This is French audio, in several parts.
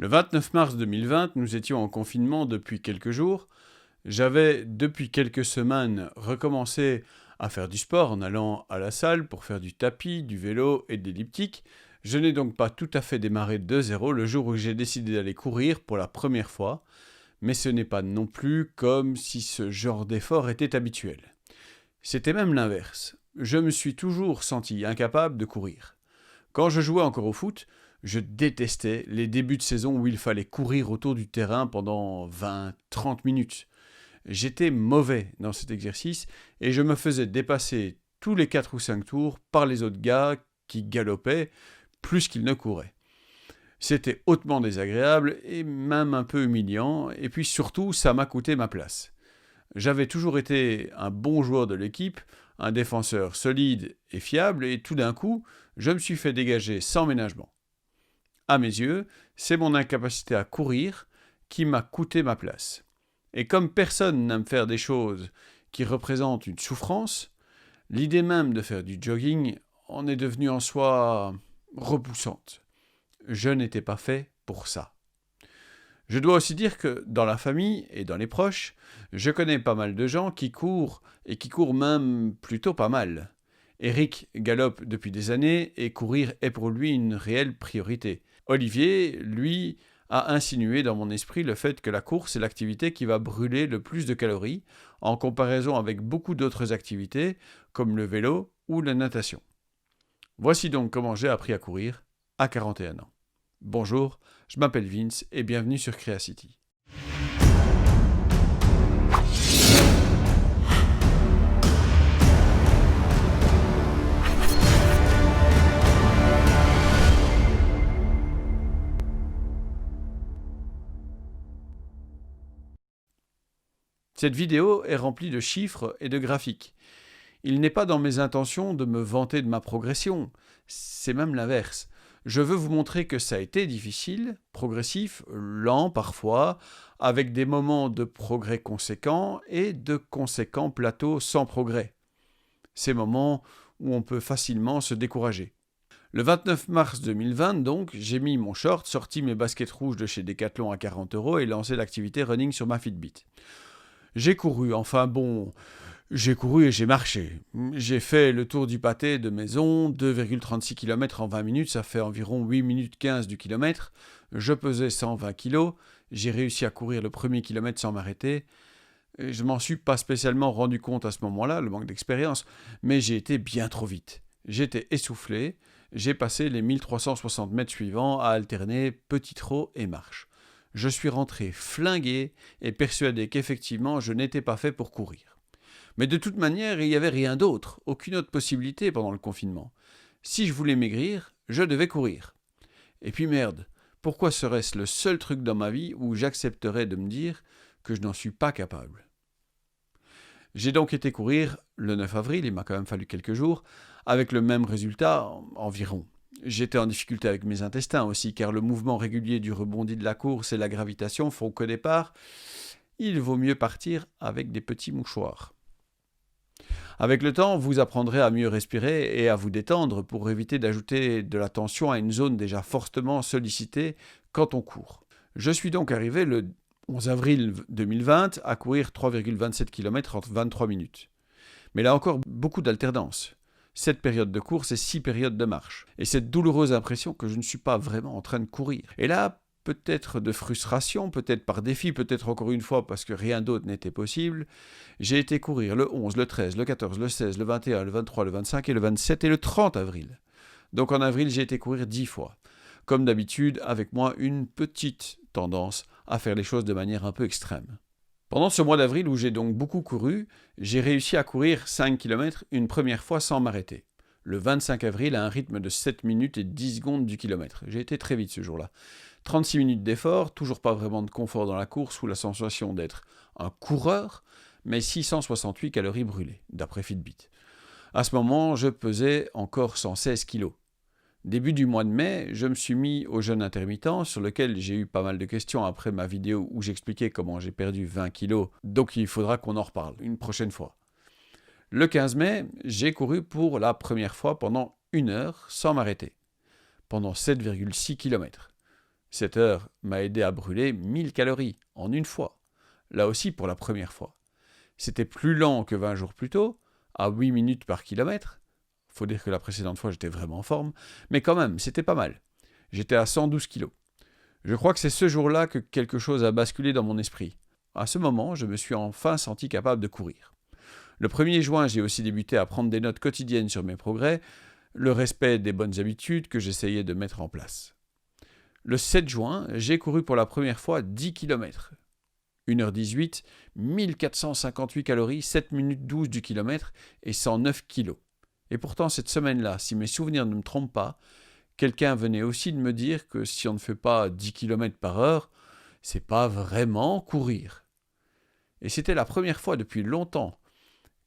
Le 29 mars 2020, nous étions en confinement depuis quelques jours. J'avais, depuis quelques semaines, recommencé à faire du sport en allant à la salle pour faire du tapis, du vélo et de l'elliptique. Je n'ai donc pas tout à fait démarré de zéro le jour où j'ai décidé d'aller courir pour la première fois, mais ce n'est pas non plus comme si ce genre d'effort était habituel. C'était même l'inverse. Je me suis toujours senti incapable de courir. Quand je jouais encore au foot, je détestais les débuts de saison où il fallait courir autour du terrain pendant 20-30 minutes. J'étais mauvais dans cet exercice et je me faisais dépasser tous les 4 ou 5 tours par les autres gars qui galopaient plus qu'ils ne couraient. C'était hautement désagréable et même un peu humiliant, et puis surtout, ça m'a coûté ma place. J'avais toujours été un bon joueur de l'équipe, un défenseur solide et fiable, et tout d'un coup, je me suis fait dégager sans ménagement. À mes yeux, c'est mon incapacité à courir qui m'a coûté ma place. Et comme personne n'aime faire des choses qui représentent une souffrance, l'idée même de faire du jogging en est devenue en soi repoussante. Je n'étais pas fait pour ça. Je dois aussi dire que dans la famille et dans les proches, je connais pas mal de gens qui courent et qui courent même plutôt pas mal. Eric galope depuis des années et courir est pour lui une réelle priorité. Olivier, lui, a insinué dans mon esprit le fait que la course est l'activité qui va brûler le plus de calories en comparaison avec beaucoup d'autres activités comme le vélo ou la natation. Voici donc comment j'ai appris à courir à 41 ans. Bonjour, je m'appelle Vince et bienvenue sur Creacity. Cette vidéo est remplie de chiffres et de graphiques. Il n'est pas dans mes intentions de me vanter de ma progression, c'est même l'inverse. Je veux vous montrer que ça a été difficile, progressif, lent parfois, avec des moments de progrès conséquents et de conséquents plateaux sans progrès. Ces moments où on peut facilement se décourager. Le 29 mars 2020, donc, j'ai mis mon short, sorti mes baskets rouges de chez Decathlon à 40 € et lancé l'activité running sur ma Fitbit. J'ai couru, j'ai couru et j'ai marché. J'ai fait le tour du pâté de maison, 2,36 km en 20 minutes, ça fait environ 8 minutes 15 du kilomètre. Je pesais 120 kg, j'ai réussi à courir le premier kilomètre sans m'arrêter. Je m'en suis pas spécialement rendu compte à ce moment-là, le manque d'expérience, mais j'ai été bien trop vite. J'étais essoufflé, j'ai passé les 1360 mètres suivants à alterner petit trot et marche. Je suis rentré flingué et persuadé qu'effectivement je n'étais pas fait pour courir. Mais de toute manière, il n'y avait rien d'autre, aucune autre possibilité pendant le confinement. Si je voulais maigrir, je devais courir. Et puis merde, pourquoi serait-ce le seul truc dans ma vie où j'accepterais de me dire que je n'en suis pas capable ? J'ai donc été courir le 9 avril, il m'a quand même fallu quelques jours, avec le même résultat environ. J'étais en difficulté avec mes intestins aussi, car le mouvement régulier du rebondi de la course et la gravitation font qu'au départ, il vaut mieux partir avec des petits mouchoirs. Avec le temps, vous apprendrez à mieux respirer et à vous détendre pour éviter d'ajouter de la tension à une zone déjà fortement sollicitée quand on court. Je suis donc arrivé le 11 avril 2020 à courir 3,27 km en 23 minutes. Mais là encore, beaucoup d'alternance. 7 périodes de course et 6 périodes de marche. Et cette douloureuse impression que je ne suis pas vraiment en train de courir. Et là, peut-être de frustration, peut-être par défi, peut-être encore une fois parce que rien d'autre n'était possible, j'ai été courir le 11, le 13, le 14, le 16, le 21, le 23, le 25 et le 27 et le 30 avril. Donc en avril, j'ai été courir 10 fois. Comme d'habitude, avec moi, une petite tendance à faire les choses de manière un peu extrême. Pendant ce mois d'avril où j'ai donc beaucoup couru, j'ai réussi à courir 5 km une première fois sans m'arrêter. Le 25 avril à un rythme de 7 minutes et 10 secondes du kilomètre. J'ai été très vite ce jour-là. 36 minutes d'effort, toujours pas vraiment de confort dans la course ou la sensation d'être un coureur, mais 668 calories brûlées, d'après Fitbit. À ce moment, je pesais encore 116 kilos. Début du mois de mai, je me suis mis au jeûne intermittent, sur lequel j'ai eu pas mal de questions après ma vidéo où j'expliquais comment j'ai perdu 20 kilos, donc il faudra qu'on en reparle une prochaine fois. Le 15 mai, j'ai couru pour la première fois pendant 1 heure sans m'arrêter, pendant 7,6 km. Cette heure m'a aidé à brûler 1000 calories en une fois, là aussi pour la première fois. C'était plus lent que 20 jours plus tôt, à 8 minutes par kilomètre. Faut dire que la précédente fois j'étais vraiment en forme, mais quand même, c'était pas mal. J'étais à 112 kilos. Je crois que c'est ce jour-là que quelque chose a basculé dans mon esprit. À ce moment, je me suis enfin senti capable de courir. Le 1er juin, j'ai aussi débuté à prendre des notes quotidiennes sur mes progrès, le respect des bonnes habitudes que j'essayais de mettre en place. Le 7 juin, j'ai couru pour la première fois 10 km. 1h18, 1458 calories, 7 minutes 12 du kilomètre et 109 kilos. Et pourtant, cette semaine-là, si mes souvenirs ne me trompent pas, quelqu'un venait aussi de me dire que si on ne fait pas 10 km par heure, c'est pas vraiment courir. Et c'était la première fois depuis longtemps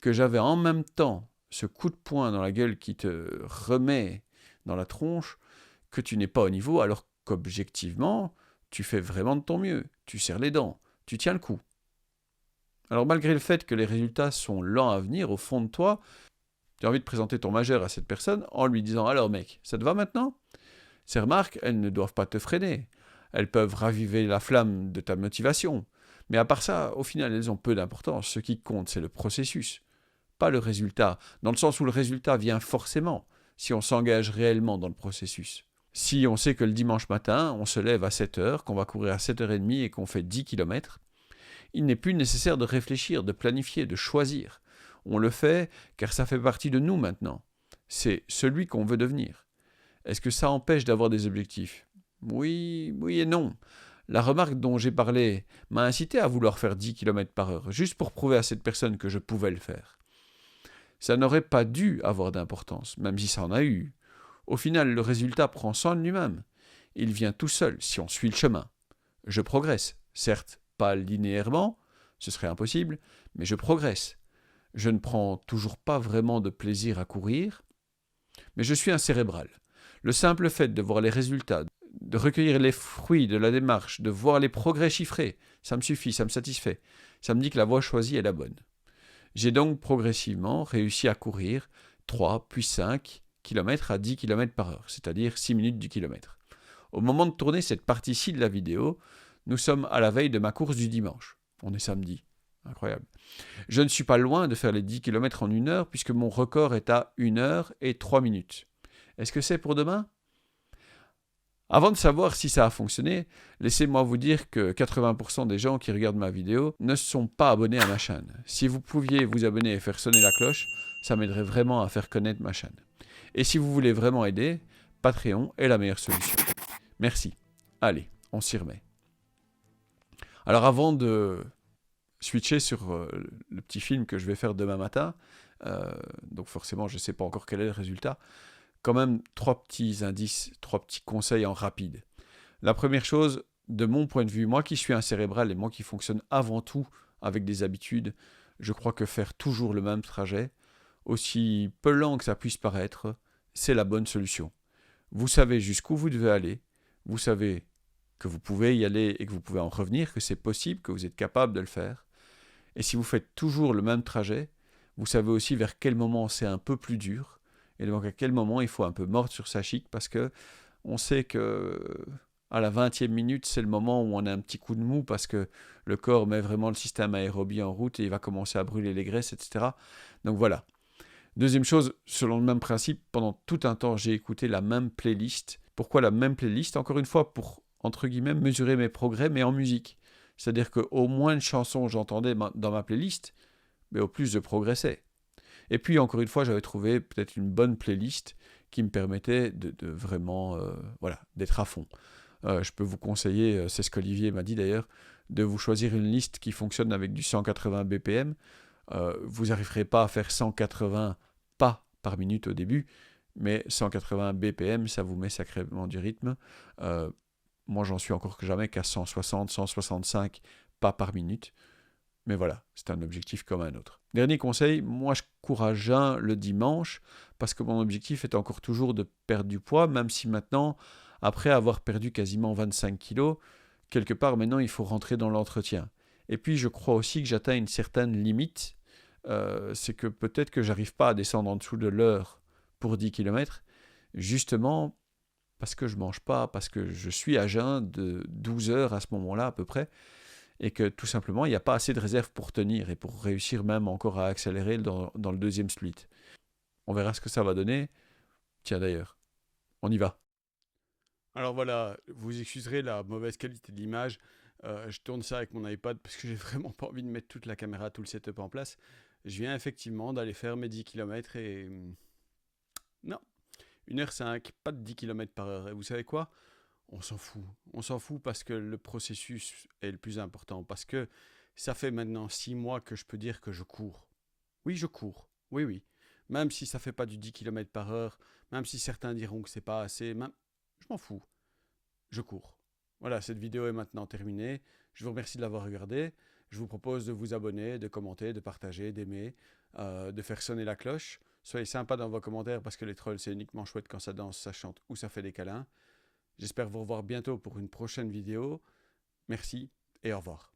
que j'avais en même temps ce coup de poing dans la gueule qui te remet dans la tronche que tu n'es pas au niveau alors qu'objectivement, tu fais vraiment de ton mieux, tu serres les dents, tu tiens le coup. Alors malgré le fait que les résultats sont lents à venir, au fond de toi, tu as envie de présenter ton majeur à cette personne en lui disant « Alors mec, ça te va maintenant ?» Ces remarques, elles ne doivent pas te freiner. Elles peuvent raviver la flamme de ta motivation. Mais à part ça, au final, elles ont peu d'importance. Ce qui compte, c'est le processus, pas le résultat, dans le sens où le résultat vient forcément si on s'engage réellement dans le processus. Si on sait que le dimanche matin, on se lève à 7h, qu'on va courir à 7h30 et qu'on fait 10 km, il n'est plus nécessaire de réfléchir, de planifier, de choisir. On le fait car ça fait partie de nous maintenant. C'est celui qu'on veut devenir. Est-ce que ça empêche d'avoir des objectifs ? Oui et non. La remarque dont j'ai parlé m'a incité à vouloir faire 10 km par heure, juste pour prouver à cette personne que je pouvais le faire. Ça n'aurait pas dû avoir d'importance, même si ça en a eu. Au final, le résultat prend soin de lui-même. Il vient tout seul si on suit le chemin. Je progresse, certes pas linéairement, ce serait impossible, mais je progresse. Je ne prends toujours pas vraiment de plaisir à courir, mais je suis un cérébral. Le simple fait de voir les résultats, de recueillir les fruits de la démarche, de voir les progrès chiffrés, ça me suffit, ça me satisfait. Ça me dit que la voie choisie est la bonne. J'ai donc progressivement réussi à courir 3 puis 5 km à 10 km par heure, c'est-à-dire 6 minutes du kilomètre. Au moment de tourner cette partie-ci de la vidéo, nous sommes à la veille de ma course du dimanche. On est samedi. Incroyable. Je ne suis pas loin de faire les 10 km en 1 heure puisque mon record est à 1 heure et 3 minutes. Est-ce que c'est pour demain ? Avant de savoir si ça a fonctionné, laissez-moi vous dire que 80% des gens qui regardent ma vidéo ne sont pas abonnés à ma chaîne. Si vous pouviez vous abonner et faire sonner la cloche, ça m'aiderait vraiment à faire connaître ma chaîne. Et si vous voulez vraiment aider, Patreon est la meilleure solution. Merci. Allez, on s'y remet. Alors avant de switcher sur le petit film que je vais faire demain matin, donc forcément je ne sais pas encore quel est le résultat, quand même 3 petits indices, 3 petits conseils en rapide. La première chose, de mon point de vue, moi qui suis un cérébral et moi qui fonctionne avant tout avec des habitudes, je crois que faire toujours le même trajet, aussi peu lent que ça puisse paraître, c'est la bonne solution. Vous savez jusqu'où vous devez aller, vous savez que vous pouvez y aller et que vous pouvez en revenir, que c'est possible, que vous êtes capable de le faire. Et si vous faites toujours le même trajet, vous savez aussi vers quel moment c'est un peu plus dur, et donc à quel moment il faut un peu mordre sur sa chic, parce que on sait que à la 20e minute, c'est le moment où on a un petit coup de mou, parce que le corps met vraiment le système aérobie en route et il va commencer à brûler les graisses, etc. Donc voilà. Deuxième chose, selon le même principe, pendant tout un temps, j'ai écouté la même playlist. Pourquoi la même playlist ? Encore une fois, pour, entre guillemets, mesurer mes progrès, mais en musique. C'est-à-dire qu'au moins de chansons j'entendais dans ma playlist, mais au plus je progressais. Et puis, encore une fois, j'avais trouvé peut-être une bonne playlist qui me permettait de vraiment, d'être à fond. Je peux vous conseiller, c'est ce qu'Olivier m'a dit d'ailleurs, de vous choisir une liste qui fonctionne avec du 180 BPM. Vous n'arriverez pas à faire 180 pas par minute au début, mais 180 BPM, ça vous met sacrément du rythme. Moi, j'en suis encore que jamais qu'à 160, 165 pas par minute. Mais voilà, c'est un objectif comme un autre. Dernier conseil, moi je cours à jeun le dimanche parce que mon objectif est encore toujours de perdre du poids, même si maintenant, après avoir perdu quasiment 25 kilos, quelque part maintenant il faut rentrer dans l'entretien. Et puis je crois aussi que j'atteins une certaine limite, c'est que peut-être que j'arrive pas à descendre en dessous de l'heure pour 10 km, justement parce que je mange pas, parce que je suis à jeun de 12 heures à ce moment-là à peu près, et que tout simplement il n'y a pas assez de réserve pour tenir et pour réussir même encore à accélérer dans le deuxième split. On verra ce que ça va donner. Tiens d'ailleurs, on y va. Alors voilà, vous excuserez la mauvaise qualité de l'image. Je tourne ça avec mon iPad parce que j'ai vraiment pas envie de mettre toute la caméra, tout le setup en place. Je viens effectivement d'aller faire mes 10 km et... Non, 1h05, pas de 10 km par heure. Et vous savez quoi? On s'en fout. On s'en fout parce que le processus est le plus important. Parce que ça fait maintenant 6 mois que je peux dire que je cours. Oui, je cours. Oui, oui. Même si ça fait pas du 10 km par heure, même si certains diront que c'est pas assez, même... je m'en fous. Je cours. Voilà, cette vidéo est maintenant terminée. Je vous remercie de l'avoir regardée. Je vous propose de vous abonner, de commenter, de partager, d'aimer, de faire sonner la cloche. Soyez sympas dans vos commentaires parce que les trolls, c'est uniquement chouette quand ça danse, ça chante ou ça fait des câlins. J'espère vous revoir bientôt pour une prochaine vidéo. Merci et au revoir.